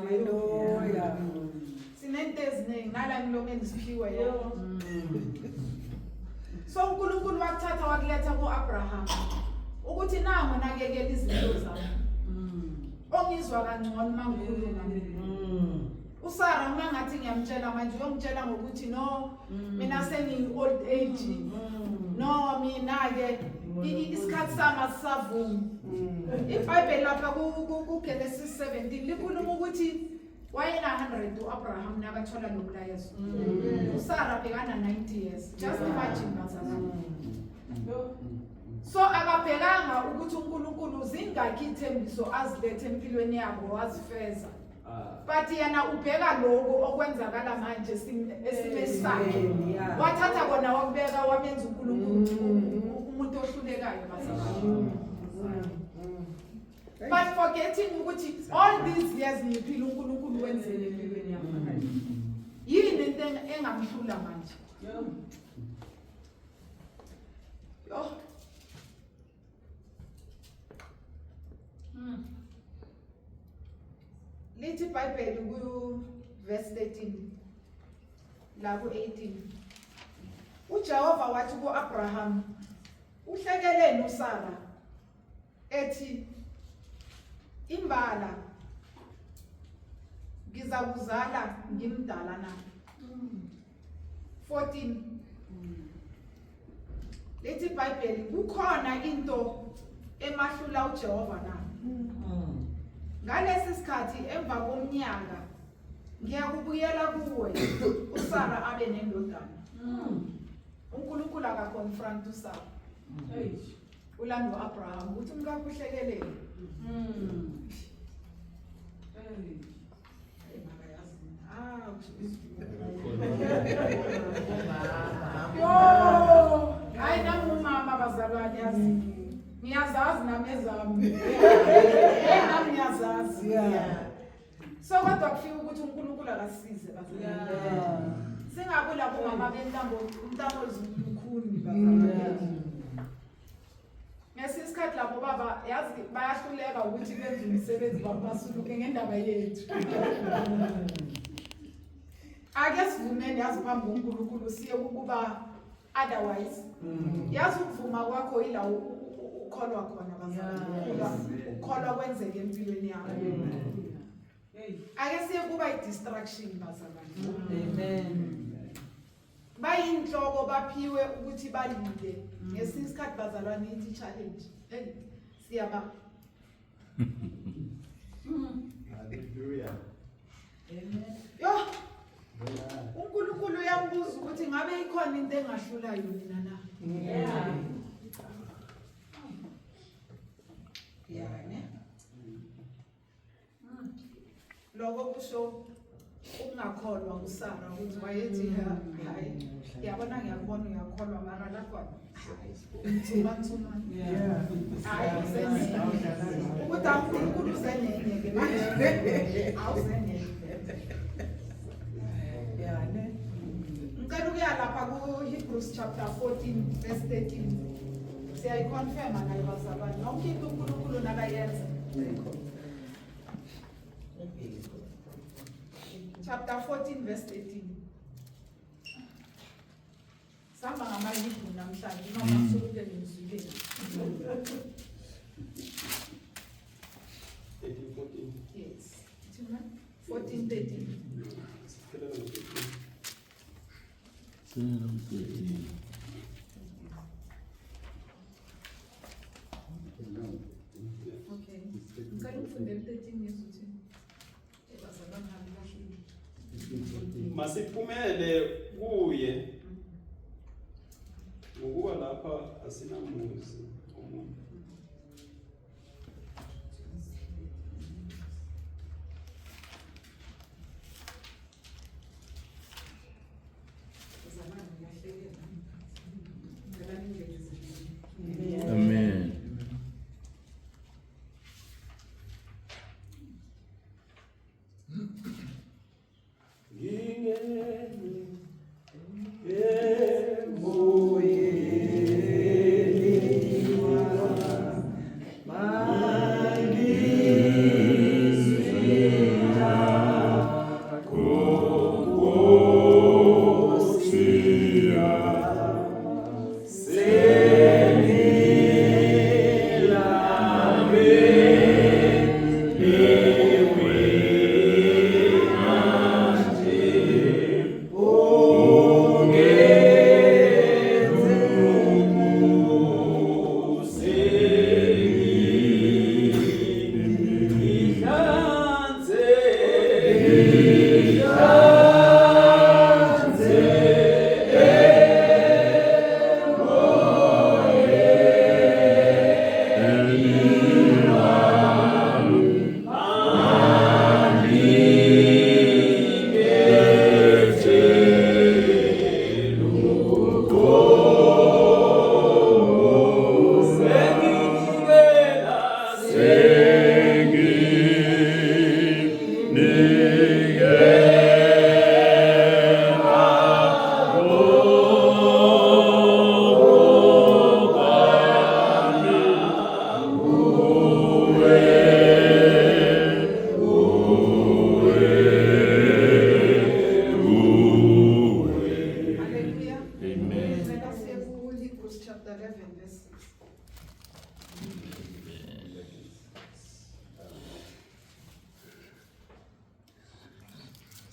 Hallelujah. Sinento eziningi ngala ngilomeni siphiwe yona. So uNkulunkulu wakuthatha wakuletha kuAbraham ukuthi nangu nakekela izinto zakho. Ongizwa kangcono mangikhuluma uSara uma ngathi ngiyamtshela manje uyongitshela ngokuthi no mina sengiyi old age no mina ke isikhathi sami asisavumi. iBhayibheli lapha kuGenesis 17 likhuluma ukuthi wayena 100 uAbraham nakathola nomlayezo. uSara bhekana 90 years. Just imagine bazalwane. So akabhekanga ukuthi uNkulunkulu zingakhi ithembiso azilethe empilweni yabo wazifeza. But yena ubheka lokho okwenzakala manje esimesakhe. Wathatha kona wakubeka wamenza uNkulunkulu umuntu ohlulekayo bazalwane. But forgetting ukuthi all these years ngiphila uNkulunkulu wenzele empilweni yami. Yini into engamhlula manje? Yo. Lithi iBhayibheli ku verse 13 la ku 18. uJehova wathi kuAbraham uhlekelele uSara ethi imbala ngizakuzala ngimdala na. 14 Lithi iBhayibheli kukhona into emahlula uJehova na. Ngalesi sikhathi emva komnyaka ngiyakubuyela kuwe uSara abe nendodana. uNkulunkulu akaconfront uSara. Ulando Abraham uthi umkakuhlekelele. Yo, hayi namumama bazalwane yazi. Ngiyazazi namezami. Nami ngiyazazi. So kodwa kufika ukuthi uNkulunkulu akasize bazalwane. Singabula bomama bentambo umntamo ezikhuni bazalwane. Ngesikhathi lapho baba yazi bayahluleka ukuthi benze umsebenzi babasuluke ngendaba yethu. Ake sivumeni yazi phambi koNkulunkulu siye ukuba otherwise. Yazi ukuvuma kwakho ila ukholwa khona bazalwane. Ukholwa kwenzeke empilweni yakho. Ake siye kuba i-distraction bazalwane. Amen. Bayinhloko baphiwe ukuthi balinde ngesikhathi bazalwane ithi challenge. Siyaba. Hallelujah. Amen. Yo. uNkulunkulu uyambuza ukuthi ngabe ikhona into engahlulayo mina na. Ne? Lokho kusho ukungakholwa uSara ukuthi wayethi hayi yabona ngiyakubona uyakholwa mara lapho thuma hayi senze ukuthi uNkulunkulu uzenene ke manje awuzenene ne. Ngicela ukuya lapha kuHebrews chapter 14 verse 13 siyayiconfirma nayo bazalwane nonke into uNkulunkulu nakayenza. Chapter 14 verse 13. Samba ngamaHebrew namhlanje noma kusuke nemzuleni. 14. Yes. 14:13. Okay. Ngicela ufundele 13 years uthi. Ebazalwane habilahlile. Masiphumele kuye ngokuba lapha asinamuzi omuntu. Amen. Magnifica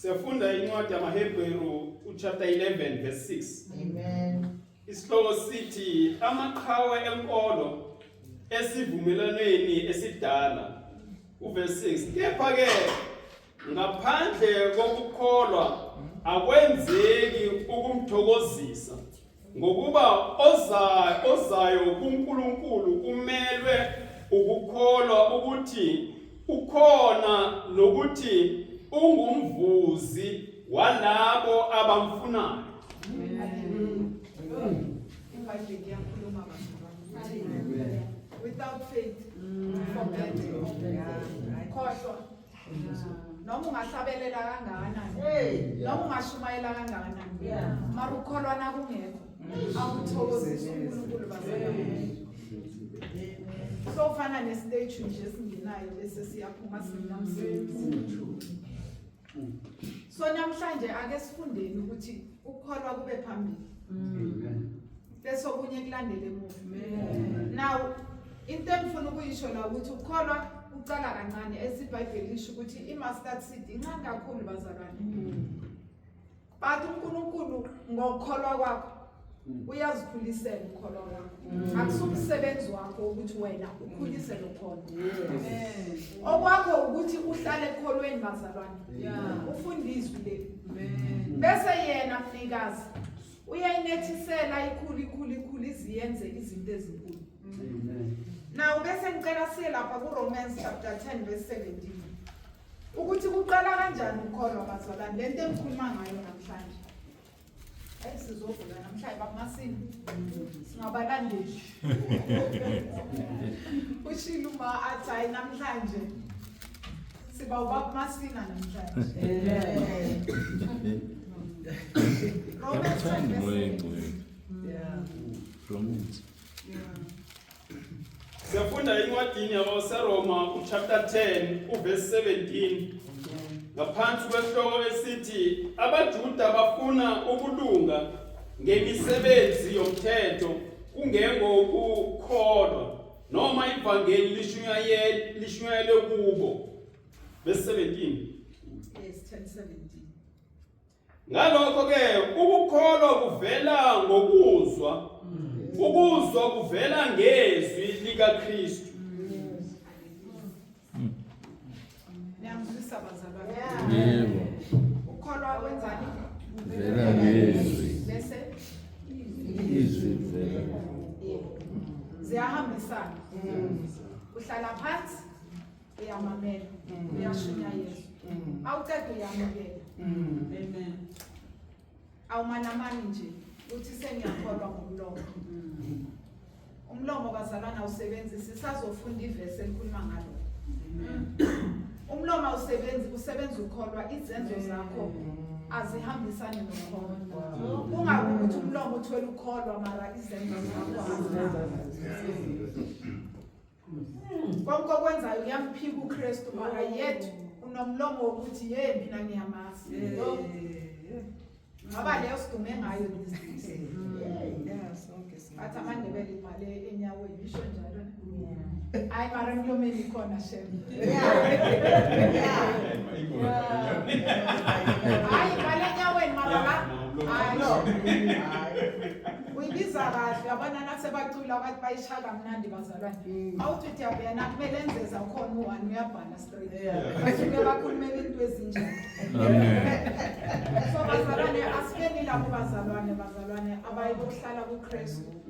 Siyafunda incwadi yamaHebheru chapter 11 verse 6. Amen. Isihloko sithi amaqhawe enkolo esivumelanweni esidala. Uverse 6. Kepha-ke ngaphandle kokukholwa akwenzeki ukumthokozisa, ngokuba ozayo kuNkulunkulu kumelwe ukukholwa ukuthi ukhona nokuthi ungumvuzi walabo abamfunayo. Without faith, forget. Khohlwa. Noma ungahlabelela kangakanani, noma ungashumayela kangakanani, mara ukholwa nakungekho, awuthokozisi uNkulunkulu bazalwane. So fana nestage nje esingenayo bese siyaphuma sinamsebenzi. So namhlanje ake sifundeni ukuthi ukholwa kube phambili. Bese okunye kulandele emuva. Now into engifuna ukuyisho la ukuthi ukholwa uqala kancane, esiBhayibheli lisho ukuthi i-mustard seed incane kakhulu bazalwane. But uNkulunkulu ngokukholwa kwakho uyazikhulisela ukholwa kwakho. Akusumsebenzi wakho ukuthi wena ukhulise lokholwa. Okwakho ukuthi uhlale ekholweni bazalwane. Ufundiswe le. Bese yena mnikazi uyayinethisela ikhulu iziyenze izinto ezinkulu. Now bese ngicela siye lapha kuRomans chapter 10 verse 17. Ukuthi kuqala kanjani ukholwa bazalwane, lento engikhuluma ngayo namhlanje. Ayisizovula namhlanje bakumasini. Singabalandeli. Ushiluma athi namhlanje siba ubakumasina namhlanje. Romans 10 verse 17. Siyafunda incwadini yabaseRoma chapter 10 verse 17. Ngaphansi kwesihloko esithi abaJuda bafuna ukulunga ngemisebenzi yomthetho kungengokukholwa noma ivangeli lishunyayele kubo. Verse 17. Yes, 10:17. Ngalokho-ke ukukholwa kuvela ngokuzwa, ukuzwa kuvela ngezwi likaKristu. Niyangizwisa bazalwane? Yebo. Ukholwa kwenzani? Vela ngezwi. Bese Izwi vela. ziyahambisana. Uhlala phansi, uyamamela, uyashunya Yesu. Awuceda uyamukela. Amen. Awumanamani nje uthi sengiyakholwa ngomlomo. Umlomo bazalwana awusebenzisi, sisazofunda ivesi elikhuluma ngalo. Umlomo usebenza ukholwa, izenzo zakho azihambisani nokholwa. Kungabi ukuthi umlomo uthwele ukholwa mara izenzo zakho konke okwenzayo uyamphika uKristu mara yethu unomlomo wokuthi mina ngiyamazi. Ngoba leyo sidume ngayo lezi. Athi amandebele imali enyaweni isho njalo. Hayi mara emlomeni ikhona shem. Hayi mali enyaweni mara la. Hayi. Uyibiza uyizwa kahle yabona nasebacula bathi bayishaka mnandi bazalwane awuthi uyabuyena kumele enzeza khona u1 uyabhala straight basuke bakhulumela into ezinjani so bazalwane asikeni labo bazalwane abayibokuhlala kuKristu